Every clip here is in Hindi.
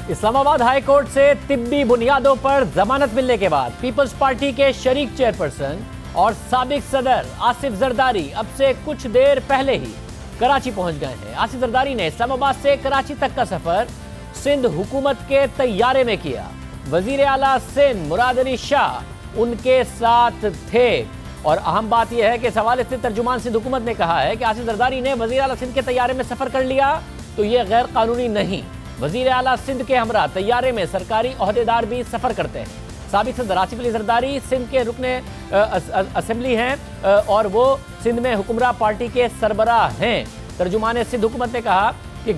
इस्लामाबाद हाई कोर्ट से तिब्बी बुनियादों पर जमानत मिलने के बाद पीपल्स पार्टी के शरीक चेयरपर्सन और साबिक सदर आसिफ जरदारी अब से कुछ देर पहले ही कराची पहुंच गए हैं। आसिफ जरदारी ने इस्लामाबाद से कराची तक का सफर सिंध हुकूमत के तैयारे में किया। वजीर आला सिंध मुराद अली शाह उनके साथ थे और अहम बात यह है कि इस हवाले से तर्जुमान सिंध हुकूमत ने कहा है कि आसिफ जरदारी ने वजीर आला सिंध के तैयारे में सफर कर लिया तो यह गैर कानूनी नहीं। वजीर आला सिंध के हमरा तैयारे में सरकारी ओहदेदार भी सफर करते हैं। साबिक सदर आसिफ अली जरदारी सिंध के रुकने असेंबली हैं और वो सिंध में हुक्मरां पार्टी के सरबराह हैं। तर्जुमान सिंध हुकूमत ने कहा कि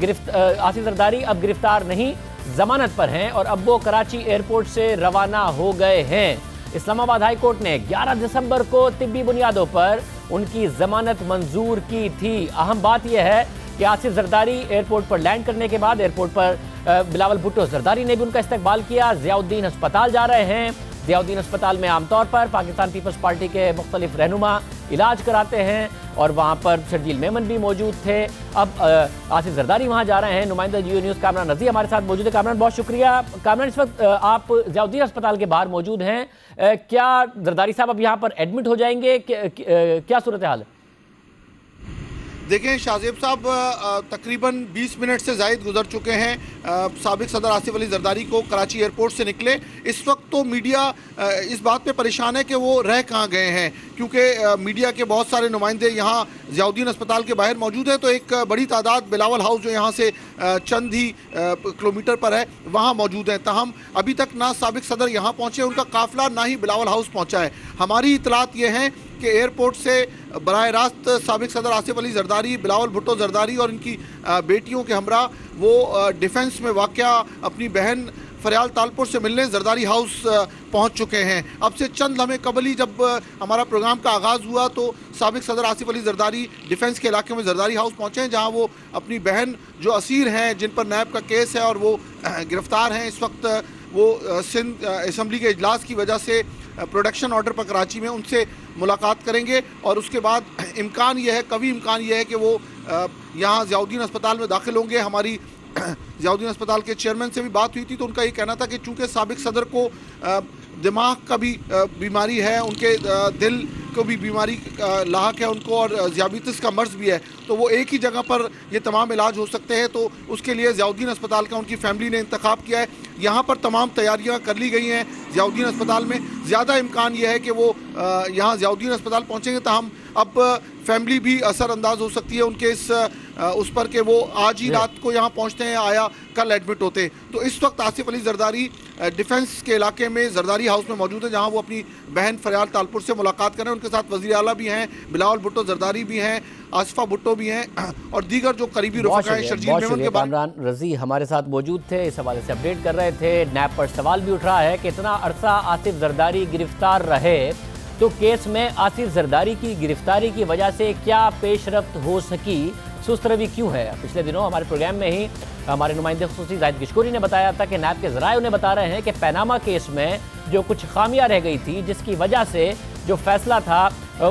आसिफ जरदारी अब गिरफ्तार नहीं, जमानत पर हैं और अब वो कराची एयरपोर्ट से रवाना हो गए हैं। इस्लामाबाद हाई कोर्ट ने 11 दिसंबर को तिब्बी बुनियादों पर उनकी जमानत मंजूर की थी। अहम बात यह है कि आसिफ जरदारी एयरपोर्ट पर लैंड करने के बाद एयरपोर्ट पर बिलावल भुट्टो जरदारी ने भी उनका इस्तकबाल किया। ज़ियाउद्दीन अस्पताल जा रहे हैं। ज़ियाउद्दीन अस्पताल में आमतौर पर पाकिस्तान पीपल्स पार्टी के मुख्तलिफ रहनुमा इलाज कराते हैं और वहाँ पर शर्जील मेमन भी मौजूद थे। अब आसिफ जरदारी वहाँ जा रहे हैं। नुमाइंदा जियो न्यूज़ कामरान रजी हमारे साथ मौजूद है। कामरान बहुत शुक्रिया। कामरान, इस वक्त आप ज़ियाउद्दीन अस्पताल के बाहर मौजूद हैं। क्या जरदारी साहब अब यहाँ पर एडमिट हो जाएंगे? क्या सूरत हाल है? देखें शाहजेब साहब, तकरीबन 20 मिनट से ज़ायद गुजर चुके हैं साबिक सदर आसिफ अली जरदारी को कराची एयरपोर्ट से निकले। इस वक्त तो मीडिया इस बात पे परेशान है कि वो रह कहाँ गए हैं, क्योंकि मीडिया के बहुत सारे नुमाइंदे यहाँ ज़ियाउद्दीन अस्पताल के बाहर मौजूद हैं, तो एक बड़ी तादाद बिलावल हाउस जो यहाँ से चंद ही किलोमीटर पर है वहाँ मौजूद हैं। ताहम अभी तक ना साबिक सदर यहाँ पहुँचे, उनका काफिला ना ही बिलावल हाउस पहुँचा है। हमारी इतलात ये हैं कि एयरपोर्ट से बराह रास्त साबिक सदर आसिफ अली जरदारी, बिलावल भुट्टो जरदारी और इनकी बेटियों के हमरा वो डिफेंस में वाक़या अपनी बहन फरियाल तालपुर से मिलने जरदारी हाउस पहुंच चुके हैं। अब से चंद लम्हे कबल ही जब हमारा प्रोग्राम का आगाज़ हुआ तो साबिक सदर आसिफ अली जरदारी डिफेंस के इलाके में जरदारी हाउस पहुंचे हैं, जहां वो अपनी बहन जो असीर हैं, जिन पर नैब का केस है और वो गिरफ्तार हैं, इस वक्त वो सिंध असम्बली के इजलास की वजह से प्रोडक्शन ऑर्डर पर कराची में, उनसे मुलाकात करेंगे और उसके बाद इम्कान यह है, कभी इम्कान यह है कि वो यहाँ ज़ियाउद्दीन अस्पताल में दाखिल होंगे। हमारी ज़ियाउद्दीन अस्पताल के चेयरमैन से भी बात हुई थी तो उनका ये कहना था कि चूँकि साबिक सदर को दिमाग का भी बीमारी है, उनके दिल को भी बीमारी लाहक है उनको और ज़ियाबितिस का मर्ज़ भी है, तो वो एक ही जगह पर ये तमाम इलाज हो सकते हैं, तो उसके लिए ज़ियाउद्दीन अस्पताल का उनकी फैमिली ने इंतखाब किया है। यहाँ पर तमाम तैयारियाँ कर ली गई हैं। ज़ियाउद्दीन अस्पताल में ज़्यादा इम्कान ये है कि वो यहाँ ज़ियाउद्दीन अस्पताल पहुँचेंगे, ताहम अब फैमिली भी असरअंदाज हो सकती है उनके उस पर कि वो आज ही रात को यहाँ पहुँचते हैं आया कल एडमिट होते हैं। तो इस वक्त आसिफ अली जरदारी डिफेंस के इलाके में जरदारी हाउस में मौजूद है, जहाँ वो अपनी बहन फरियाल तालपुर से मुलाकात करें। उनके साथ वज़ीर आला भी हैं, बिलावल भुट्टो जरदारी भी हैं, आसिफा भुट्टो भी हैं और दीगर जो करीबी रुफ़क़ा हैं। शर्जील मेमन के कामरान रजी हमारे साथ मौजूद थे, इस हवाले से अपडेट कर रहे थे। नैब पर सवाल भी उठ रहा है कि इतना अरसा आसिफ जरदारी गिरफ्तार रहे तो केस में आसिफ जरदारी की गिरफ्तारी की वजह से क्या पेशरफ्त हो सकी, सुस्त रवि क्यों है? पिछले दिनों हमारे प्रोग्राम में ही हमारे नुमाइंदे खुसूसी जाहिद गिशकोरी ने बताया था कि नैब के ज़राए उन्हें बता रहे हैं कि पैनामा केस में जो कुछ खामियां रह गई थी, जिसकी वजह से जो फैसला था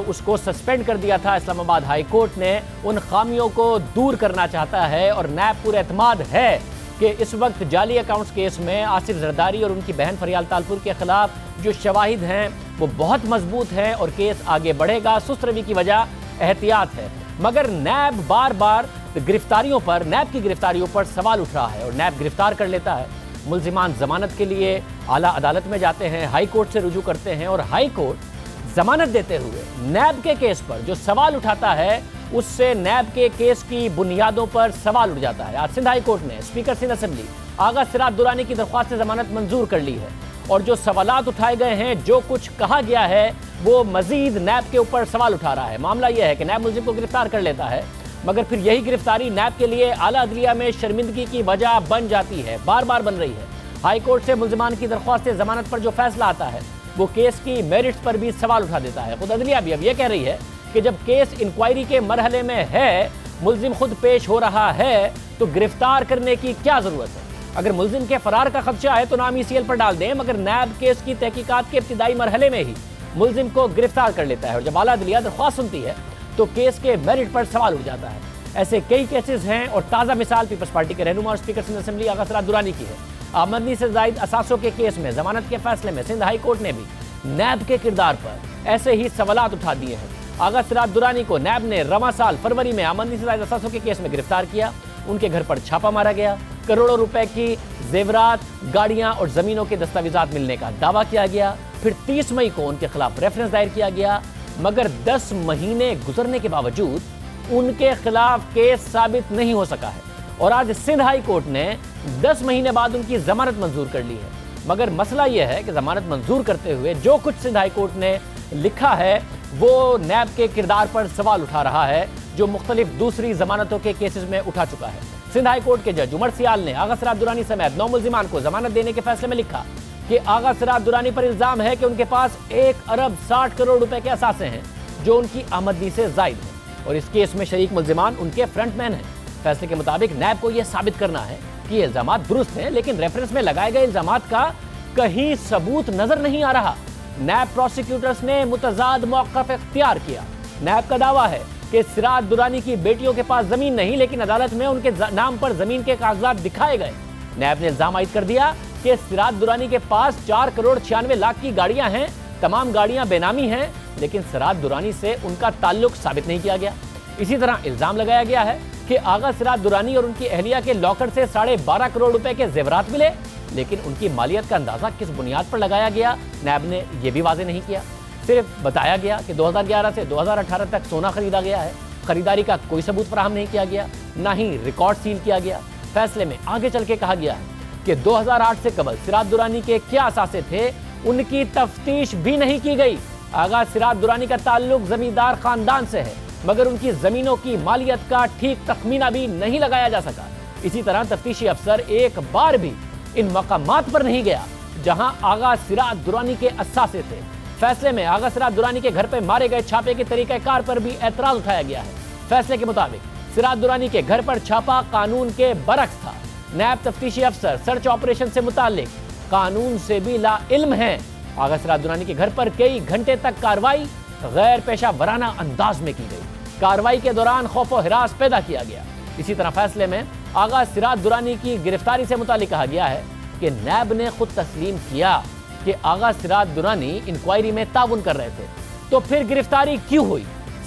उसको सस्पेंड कर दिया था इस्लामाबाद हाई कोर्ट ने, उन खामियों को दूर करना चाहता है और नैब पूरा एतमाद है कि इस वक्त जाली अकाउंट्स केस में आसिफ जरदारी और उनकी बहन फरियाल तालपुर के खिलाफ जो शवाहिद हैं वो बहुत मजबूत हैं और केस आगे बढ़ेगा। सुस्त रवि की वजह एहतियात है, मगर नैब बार बार गिरफ्तारियों पर, नैब की गिरफ्तारियों पर सवाल उठ रहा है और नैब गिरफ्तार कर लेता है। मुल्जिमान जमानत के लिए आला अदालत में जाते हैं, हाई कोर्ट से रुजू करते हैं और हाई कोर्ट जमानत देते हुए नैब के केस पर जो सवाल उठाता है उससे नैब के केस की बुनियादों पर सवाल उठ जाता है। आज सिंध हाई कोर्ट ने स्पीकर सिंध असेंबली आगा सिराज दुरानी की दरख्वास्त से जमानत मंजूर कर ली है और जो सवालात उठाए गए हैं, जो कुछ कहा गया है, वो मजीद नैब के ऊपर सवाल उठा रहा है। मामला यह है कि नैब मुल्जिम को गिरफ्तार कर लेता है, मगर फिर यही गिरफ्तारी नैब के लिए आला अदलिया में शर्मिंदगी की वजह बन जाती है, बार बार बन रही है। हाई कोर्ट से मुल्जिमान की दरख्वास्त से जमानत पर जो फैसला आता है वो केस की मेरिट्स पर भी सवाल उठा देता है। खुद अदलिया भी अब यह कह रही है कि जब केस इंक्वायरी के मरहले में है, मुल्जिम खुद पेश हो रहा है, तो गिरफ्तार करने की क्या जरूरत है? अगर मुल्जिम के फरार का खदशा है तो नाम ECL पर डाल दें, मगर नैब केस की तहकीकात के इब्तिदाई मरहले में ही मुल्जिम को गिरफ्तार कर लेता है और जब आला अदलिया दरख्वास्त सुनती है तो केस के मेरिट पर सवाल उठ जाता है। ऐसे कई केसेस हैं और ताज़ा मिसाल पीपल्स पार्टी के रहनुमा और स्पीकर सिंध असेंबली आगा सिराज दुरानी की है। आमदनी से जायद असासों के केस में जमानत के फैसले में सिंध हाई कोर्ट ने भी नैब के किरदार पर ऐसे ही सवालात उठा दिए हैं। आगा सिराज दुरानी को नैब ने रवां साल फरवरी में आमदनी से जायद असासों के केस में गिरफ्तार किया। उनके घर पर छापा मारा गया। करोड़ों रुपए की जेवरात, गाड़ियां और जमीनों के दस्तावेजात मिलने का दावा किया गया। फिर 30 मई को उनके खिलाफ रेफरेंस दायर किया गया, मगर 10 महीने गुजरने के बावजूद उनके खिलाफ केस साबित नहीं हो सका है। और आज सिंध हाई कोर्ट ने 10 महीने बाद उनकी जमानत मंजूर कर ली है। मगर मसला यह है कि जमानत मंजूर करते हुए जो कुछ सिंध हाई कोर्ट ने लिखा है वो नैब के किरदार पर सवाल उठा रहा है, जो मुख्तलिफ दूसरी जमानतों के केसेस में उठा चुका है। सिंध हाई कोर्ट के जज उमर सियाल ने आगा सिराज दुरानी समेत 9 मुल्जिमान को जमानत देने के फैसले में लिखा कि आगा सिराज दुरानी पर इल्जाम है कि उनके पास 1 अरब 60 करोड़ रुपए के असासे हैं जो उनकी आमदनी से जायद हैं और इस केस में शरीक मुल्जिमान उनके फ्रंटमैन हैं। फैसले के मुताबिक नैब को यह साबित करना है कि ये इल्जामात दुरुस्त हैं, लेकिन रेफरेंस में लगाए गए इल्जामात का कहीं सबूत नजर नहीं आ रहा। नैब प्रोसिक्यूटर्स ने मुतजाद मौक़िफ़ इख्तियार किया। नैब का दावा है कि सिराज दुरानी की बेटियों के पास जमीन नहीं, लेकिन अदालत में उनके नाम पर जमीन के कागजात दिखाए गए। नैब ने इल्जाम आयद कर दिया कि सिराज दुरानी के पास 4 करोड़ 96 लाख की गाड़ियां हैं। तमाम गाड़ियां बेनामी हैं, लेकिन सिराज दुरानी से उनका ताल्लुक साबित नहीं किया गया। इसी तरह इल्जाम लगाया गया है कि आगा सिराज दुरानी और उनकी अहलिया के लॉकर से 12.5 करोड़ रुपए के जेवरात मिले, लेकिन उनकी मालियत का अंदाजा किस बुनियाद पर लगाया गया नैब ने यह भी वाज़ेह नहीं किया। सिर्फ बताया गया कि 2011 से 2018 तक सोना खरीदा गया है। खरीदारी का कोई सबूत फराहम नहीं किया गया, ना ही रिकॉर्ड सील किया गया। फैसले में आगे चल के कहा गया है कि 2008 से कबल सिराज दुरानी के क्या असासे थे उनकी तफ्तीश भी नहीं की गई। आगा सिराज दुरानी का ताल्लुक जमींदार खानदान से है, मगर उनकी जमीनों की मालियत का ठीक तखमीना भी नहीं लगाया जा सका। इसी तरह तफ्तीशी अफसर एक बार भी इन मकामात पर नहीं गया जहां आगा सिराज दुरानी के असासे थे। फैसले में आगा सिराज दुरानी के घर पर मारे गए छापे के तरीक़ाकार पर भी एतराज उठाया गया है। फैसले के मुताबिक सिराज दुरानी के घर पर छापा कानून के बरक्स था। नैब तफ्तीशी अफसर सर्च ऑपरेशन से मुतालिक कानून से भी ला इल्म है। आगा सिराज दुरानी के घर पर कई घंटे तक कार्रवाई गैर पेशा वराना अंदाज में की गई। कार्रवाई के दौरान खौफ व हिरास पैदा किया गया। इसी तरह फैसले में आगा सिराज दुरानी की गिरफ्तारी से मुतालिक कहा गया है कि नैब ने खुद तस्लीम किया कि आगा सिराज दुरानी इंक्वायरी में ताउन कर रहे थे, तो फिर गिरफ्तारी क्यों हुई?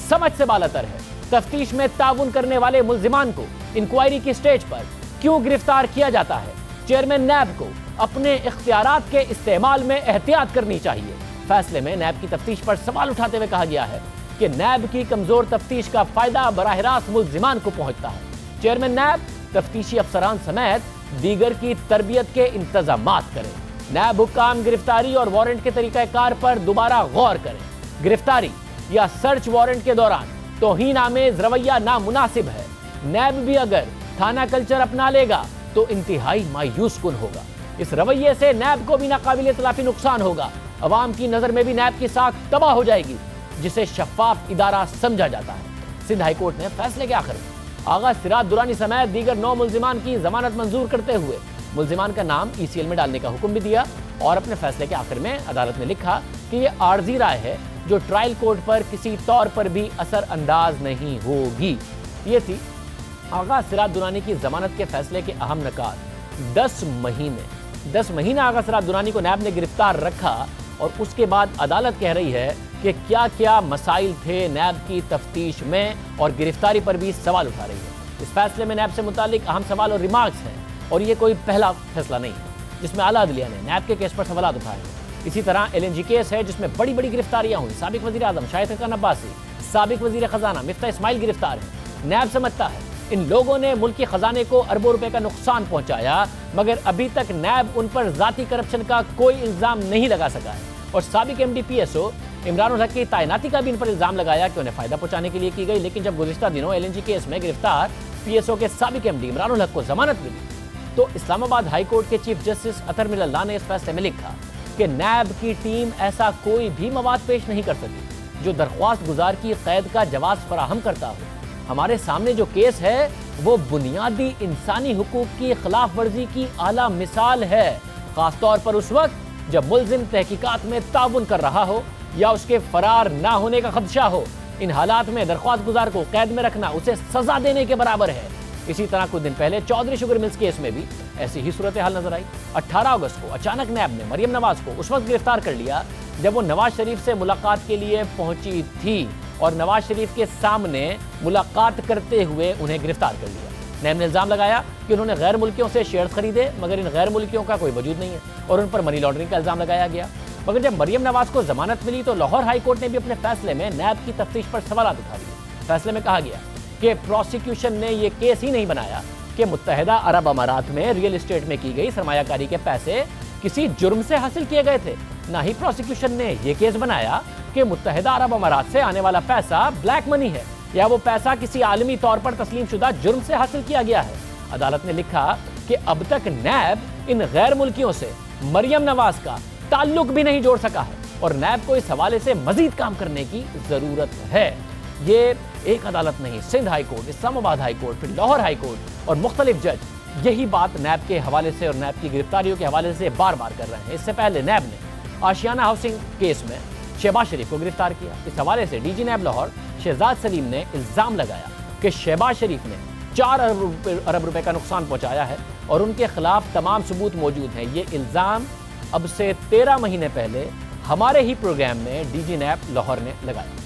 समझ से बालातर है। तफ्तीश में ताउन करने वाले मुल्जिमान को इंक्वायरी की स्टेज पर क्यों गिरफ्तार किया जाता है? चेयरमैन नैब को अपने इख्तियारात के इस्तेमाल में एहतियात करनी चाहिए। फैसले में नैब की तफ्तीश पर सवाल उठाते हुए कहा गया है कि नैब की कमजोर तफ्तीश का फायदा बराह रास्त मुल्जिमान को पहुंचता है। चेयरमैन नैब तफ्तीशी अफसरान समेत दीगर की तरबियत के इंतजामात करें। नैब हुक्काम गिरफ्तारी और वारंट के तरीक़ाकार पर दोबारा गौर करें। गिरफ्तारी या सर्च वारंट के दौरान तौहीन आमेज रवैया नामुनासिब है। नैब भी अगर थाना कल्चर अपना लेगा तो इंतहाई मायूस कुन होगा। इस रवैये से नैब को भी नाकाबिल इतलाफी नुकसान होगा। अवाम की नज़र में भी नैब की साख तबाह हो जाएगी, जिसे शफाफ इदारा समझा जाता है। सिंध हाई कोर्ट ने फैसले के आखिर में आगा सिराज दुरानी समेत दीगर 9 मुल्जिमान की जमानत मंजूर करते हुए मुल्जिमान का नाम ECL में डालने का हुक्म भी दिया और अपने फैसले के आखिर में अदालत ने लिखा कि यह आर्जी राय है जो ट्रायल कोर्ट पर किसी तौर पर भी असर अंदाज नहीं होगी। ये थी आगा सिराज दुरानी की जमानत के फैसले के अहम नकात। 10 महीने आगा सिराज दुरानी को नैब ने गिरफ्तार रखा और उसके बाद अदालत कह रही है कि क्या क्या मसाइल थे नैब की तफ्तीश में और गिरफ्तारी पर भी सवाल उठा रही है। इस फैसले में नैब से मुतालिक अहम सवाल और रिमार्क्स हैं और ये कोई पहला फैसला नहीं है जिसमें आला अदलिया ने नैब के केस पर सवाल उठाए हैं। इसी तरह LNG केस है जिसमें बड़ी बड़ी गिरफ्तारियां हुई। साबिक वज़ीर आज़म शाहिद खकान अब्बासी, साबिक वज़ीर ख़जाना मिफ्ता इस्माइल गिरफ्तार है। नैब समझता है इन लोगों ने मुल्की खजाने को अरबों रुपए का नुकसान पहुंचाया, मगर अभी तक नैब उन पर जाती करप्शन का कोई इल्ज़ाम नहीं लगा सका है। और साबिक MD PSO इमरान उल हक की तैनाती का भी इन पर इल्ज़ाम लगाया कि उन्हें फ़ायदा पहुंचाने के लिए की गई, लेकिन जब गुज़िश्ता दिनों LNG केस में गिरफ्तार PSO के साबिक MD इमरान उल हक को जमानत मिली तो इस्लामाबाद हाई कोर्ट के चीफ जस्टिस अतर मिल्ला ने इस फैसले में लिखा कि नैब की टीम ऐसा कोई भी मवाद पेश नहीं कर सकी जो दरख्वास्त गुजार की कैद का जवाब फराहम करता हो। हमारे सामने जो केस है वो बुनियादी इंसानी हुकूक की खिलाफ वर्जी की आला मिसाल है, खासतौर पर उस वक्त जब मुल्जिम तहकीकात में ताउन कर रहा हो या उसके फरार ना होने का खदशा हो। इन हालात में दरख्वास्त गुजार को कैद में रखना उसे सजा देने के बराबर है। इसी तरह कुछ दिन पहले चौधरी शुगर मिल्स केस में भी ऐसी ही सूरत हाल नजर आई। 18 अगस्त को अचानक नैब ने मरियम नवाज को उस वक्त गिरफ्तार कर लिया जब वो नवाज शरीफ से मुलाकात के लिए पहुंची थी और नवाज शरीफ के सामने मुलाकात करते हुए उन्हें गिरफ्तार कर लिया। नैब ने इल्जाम लगाया कि उन्होंने गैर मुल्कियों से शेयर्स खरीदे, मगर इन गैर मुल्कियों का कोई वजूद नहीं है और उन पर मनी लॉन्ड्रिंग का इल्जाम लगाया गया। मगर जब मरियम नवाज को जमानत मिली तो लाहौर हाई कोर्ट ने भी अपने फैसले में नैब की तफ्तीश पर सवाल उठा दिए। फैसले में कहा गया कि प्रोसिक्यूशन ने यह केस ही नहीं बनाया कि मुत्तहिदा अरब अमारात में रियल एस्टेट में की गई सरमायाकारी के पैसे किसी जुर्म से हासिल किए गए थे। ना ही प्रोसिक्यूशन ने यह केस बनाया कि मुत्तहिदा अरब अमारात से आने वाला पैसा ब्लैक मनी है या वो पैसा किसी आलमी तौर पर तस्लीम शुदा जुर्म से हासिल किया गया है। अदालत ने लिखा कि अब तक नैब इन गैर मुल्कियों से मरियम नवाज का ताल्लुक भी नहीं जोड़ सका है और नैब को इस हवाले से मजीद काम करने की जरूरत है। ये एक अदालत नहीं, Sindh high court, Islamabad high court, फिर लाहौर हाई कोर्ट और मुख्तलिफ जज यही बात नैब के हवाले से और नैब की गिरफ्तारियों के हवाले से बार बार कर रहे हैं। इससे पहले नैब ने आशियाना हाउसिंग केस में शहबाज शरीफ को गिरफ्तार किया। इस हवाले से डीजी नैब लाहौर शहजाद सलीम ने इल्जाम लगाया कि शहबाज शरीफ ने 4 अरब रुपए का नुकसान पहुंचाया है और उनके खिलाफ तमाम सबूत मौजूद हैं। ये इल्जाम अब से 13 महीने पहले हमारे ही प्रोग्राम में डीजी नैब लाहौर ने लगाया।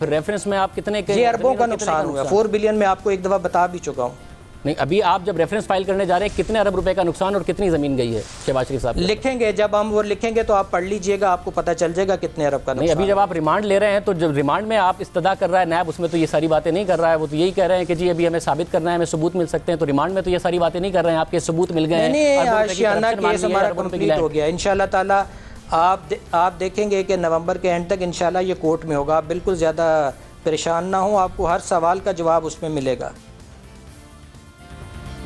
रेफरेंस में आप कितने के अरबों का नुकसान हुआ, 4 बिलियन में आपको एक दफा बता भी चुका हूँ। नहीं, अभी आप जब रेफरेंस फाइल करने जा रहे हैं कितने अरब रुपए का नुकसान और कितनी जमीन गई है शहबाज शरीफ साहब? लिखेंगे, जब हम वो लिखेंगे तो आप पढ़ लीजिएगा, आपको पता चल जाएगा कितने अरब का नुकसान। नहीं, अभी जब आप रिमांड ले रहे हैं तो जब रिमांड में आप इस्तदा कर रहा है नैब, उसमें तो ये सारी बातें नहीं कर रहा है। वो तो यही कह रहे हैं कि जी अभी हमें साबित करना है, हमें सबूत मिल सकते हैं। तो रिमांड में तो ये सारी बातें नहीं कर रहे हैं, आपके सबूत मिल गए हैं। आशियाना केस हमारा कंप्लीट हो गया इंशाल्लाह ताला। आप देखेंगे कि नवंबर के एंड तक इंशाल्लाह ये कोर्ट में होगा। आप बिल्कुल ज़्यादा परेशान ना हो, आपको हर सवाल का जवाब उसमें मिलेगा।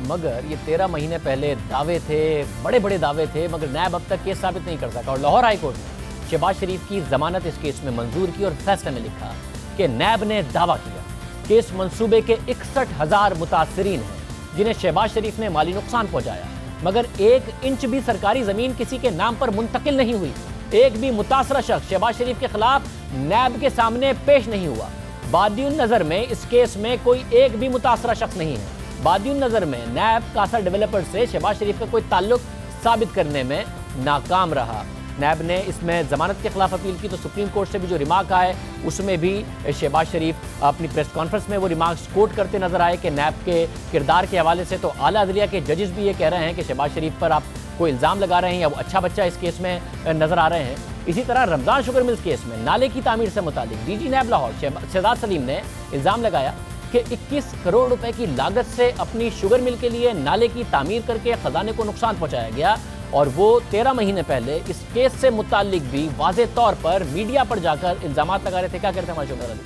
मगर ये 13 महीने पहले दावे थे, बड़े बड़े दावे थे, मगर नैब अब तक केस साबित नहीं कर सका। और लाहौर हाई कोर्ट ने शहबाज शरीफ की जमानत इस केस में मंजूर की और फैसले में लिखा कि नैब ने दावा किया कि इस मंसूबे के 61,000 मुतासरीन हैं जिन्हें शहबाज शरीफ ने माली नुकसान पहुंचाया, मगर 1 इंच भी सरकारी जमीन किसी के नाम पर मुंतकिल नहीं हुई। एक भी मुतासरा शख्स शहबाज शरीफ के खिलाफ नैब के सामने पेश नहीं हुआ। बादियुन नजर में इस केस में कोई एक भी मुतासरा शख्स नहीं है। बादियुन नजर में नैब कासा डेवलपर से शहबाज शरीफ का कोई ताल्लुक साबित करने में नाकाम रहा। नैब ने इसमें जमानत के खिलाफ अपील की तो सुप्रीम कोर्ट से भी जो रिमार्क आए उसमें भी शहबाज शरीफ अपनी प्रेस कॉन्फ्रेंस में वो रिमार्क्स कोट करते नजर आए कि नैब के किरदार के हवाले से तो आला अदलिया के जजेस भी ये कह रहे हैं कि शहबाज शरीफ पर आप कोई इल्ज़ाम लगा रहे हैं या वो अच्छा बच्चा इस केस में नजर आ रहे हैं। इसी तरह रमज़ान शुगर मिल्स केस में नाले की तामीर से मुतालिक डीजी नैब लाहौर शहजाद सलीम ने इल्ज़ाम लगाया कि 21 करोड़ रुपए की लागत से अपनी शुगर मिल के लिए नाले की तामीर करके खजाने को नुकसान पहुंचाया गया और वो 13 महीने पहले इस केस से मुतालिक भी वाज़े तौर पर मीडिया पर जाकर इल्ज़ाम लगा रहे थे। क्या कहते हैं हमारे शुगर अली?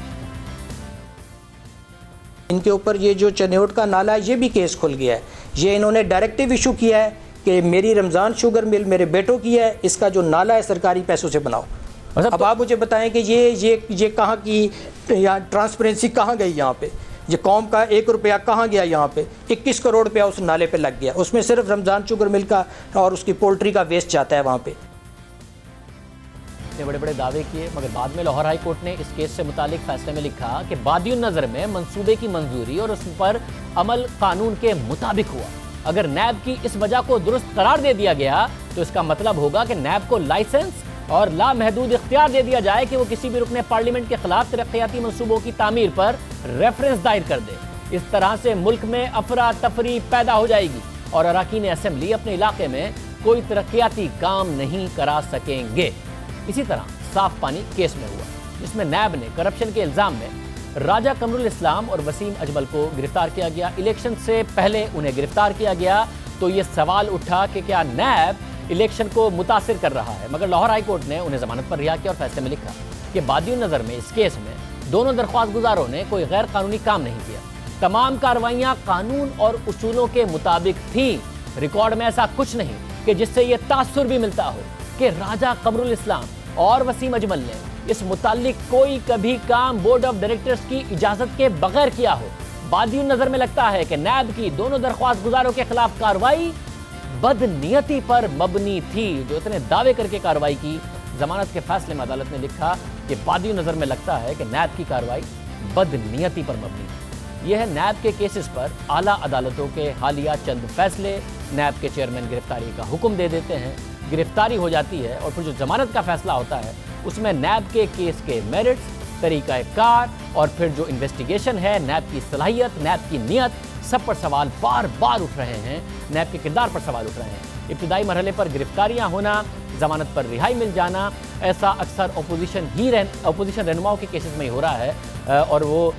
इनके ऊपर ये जो चनेौट का नाला है ये भी केस खुल गया है। ये इन्होंने डायरेक्टिव इशू किया है कि मेरी रमज़ान शुगर मिल मेरे बेटों की है, इसका जो नाला है सरकारी पैसों से बनाओ। अब आप मुझे बताएं कि ये कहाँ की यहाँ ट्रांसपेरेंसी कहाँ गई? यहाँ पे ये कौम का 1 रुपया कहाँ गया? यहाँ पे 21 करोड़ रुपया उस नाले पे लग गया। उसमें सिर्फ रमज़ान शुगर मिल का और उसकी पोल्ट्री का वेस्ट जाता है वहाँ पे। इतने बड़े बड़े दावे किए मगर बाद में लाहौर हाई कोर्ट ने इस केस से मुतालिक फैसले में लिखा कि बादियुन नज़र में मंसूबे की मंजूरी और उस पर अमल कानून के मुताबिक हुआ। अगर नैब की इस वजह को दुरुस्त करार दे दिया गया तो इसका मतलब होगा कि नैब को लाइसेंस और लामहदूद इख्तियार दे दिया जाए कि वो किसी भी रुकने पार्लियामेंट के खिलाफ तरक्याती मंसूबों की तामीर पर रेफरेंस दायर कर दे। इस तरह से मुल्क में अफरा तफरी पैदा हो जाएगी और अरकान असेंबली अपने इलाके में कोई तरक्याती काम नहीं करा सकेंगे। इसी तरह साफ पानी केस में हुआ जिसमें नैब ने करप्शन के इल्जाम में राजा कमरुल इस्लाम और वसीम अजमल को गिरफ्तार किया गया। इलेक्शन से पहले उन्हें गिरफ्तार किया गया तो ये सवाल उठा कि क्या नैब इलेक्शन को मुतासिर कर रहा है, मगर लाहौर हाई कोर्ट ने उन्हें जमानत पर रिहा किया और फैसले में लिखा कि बादियुन नज़र में इस केस में दोनों दरख्वास्त गुजारों ने कोई गैर कानूनी काम नहीं किया। तमाम कार्रवाइयाँ कानून और उसूलों के मुताबिक थी। रिकॉर्ड में ऐसा कुछ नहीं कि जिससे ये तासुर भी मिलता हो कि राजा कमरुल इस्लाम और वसीम अजमल ने इस मुताल्लिक कोई कभी काम बोर्ड ऑफ डायरेक्टर्स की इजाजत के बगैर किया हो। बादियुन नजर में लगता है कि नैब की दोनों दरख्वास्त गुजारों के खिलाफ कार्रवाई बदनीयती पर मबनी थी। जो इतने दावे करके कार्रवाई की, जमानत के फैसले में अदालत ने लिखा कि बादियुन नजर में लगता है कि नैब की कार्रवाई बदनीयती पर मबनी थी। यह है नैब के केसेस पर आला अदालतों के हालिया चंद फैसले। नैब के चेयरमैन गिरफ्तारी का हुक्म दे देते हैं, गिरफ्तारी हो जाती है और फिर जो जमानत का फैसला होता है उसमें नैब के केस के मेरिट्स, तरीक़ाकार और फिर जो इन्वेस्टिगेशन है, नैब की सलाहियत, नैब की नीयत, सब पर सवाल बार बार उठ रहे हैं। नैब के किरदार पर सवाल उठ रहे हैं। इब्तिदाई मरहले पर गिरफ्तारियां होना, जमानत पर रिहाई मिल जाना, ऐसा अक्सर अपोजिशन रहनुमाओं के केसेस में ही हो रहा है। और वो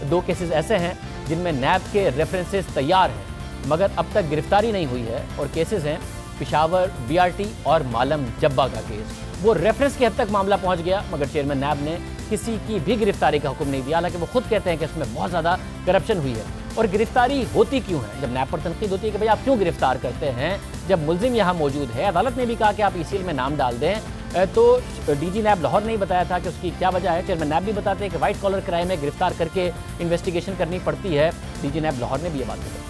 2 केसेस ऐसे हैं जिनमें नैब के रेफरेंसेस तैयार हैं मगर अब तक गिरफ्तारी नहीं हुई है। और केसेस हैं पिशावर BRT और मालम जब्बा का केस। वो रेफरेंस की हद तक मामला पहुंच गया मगर चेयरमैन नैब ने किसी की भी गिरफ्तारी का हुक्म नहीं दिया, हालांकि वो खुद कहते हैं कि इसमें बहुत ज़्यादा करप्शन हुई है। और गिरफ्तारी होती क्यों है? जब नैब पर तनकीद होती है कि भाई आप क्यों गिरफ्तार करते हैं, जब मुलजिम यहाँ मौजूद है, अदालत ने भी कहा कि आप ECL में नाम डाल दें, तो DG नैब लाहौर ने ही बताया था कि उसकी क्या वजह है। चेयरमैन नैब भी बताते हैं कि वाइट कॉलर क्राइम में गिरफ्तार करके इन्वेस्टिगेशन करनी पड़ती है। DG नैब लाहौर ने भी ये बात बताई।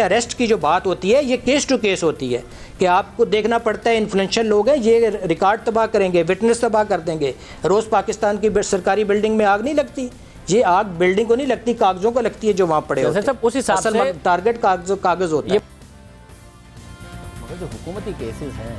अरेस्ट की जो बात होती है ये केस टू केस होती है कि आपको देखना पड़ता है इन्फ्लुएंशियल लोग हैं, ये रिकॉर्ड तबाह करेंगे, विटनेस तबाह कर देंगे। रोज़ पाकिस्तान की सरकारी बिल्डिंग में आग नहीं लगती, ये आग बिल्डिंग को नहीं लगती, कागजों को लगती है जो वहाँ पड़े होते हैं। उस हिसाब से टारगेट कागज होता है। मगर जो हुकूमती केसेस हैं,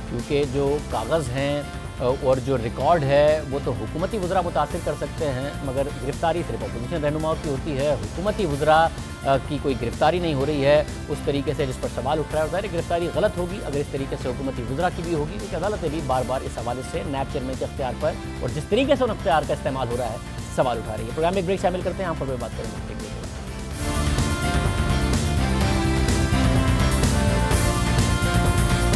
क्योंकि जो कागज़ हैं और जो रिकॉर्ड है वो तो हुकूमती वज़रा मुतासिर कर सकते हैं, मगर गिरफ्तारी सिर्फ अपोजिशन रहनुमाओं की होती है। हुकूमती वज़रा की कोई गिरफ्तारी नहीं हो रही है उस तरीके से जिस पर सवाल उठ रहा है। ज़ाहिर गिरफ्तारी गलत होगी अगर इस तरीके से हुकूमती वज़रा की भी होगी, क्योंकि अदालत ने भी बार बार इस हवाले से नैब चेयरमैन के अख्तियार पर और जिस तरीके से उन अख्तियार का इस्तेमाल हो रहा है सवाल उठा रही है। प्रोग्राम में एक ब्रेक शामिल करते हैं, यहाँ पर बात करेंगे।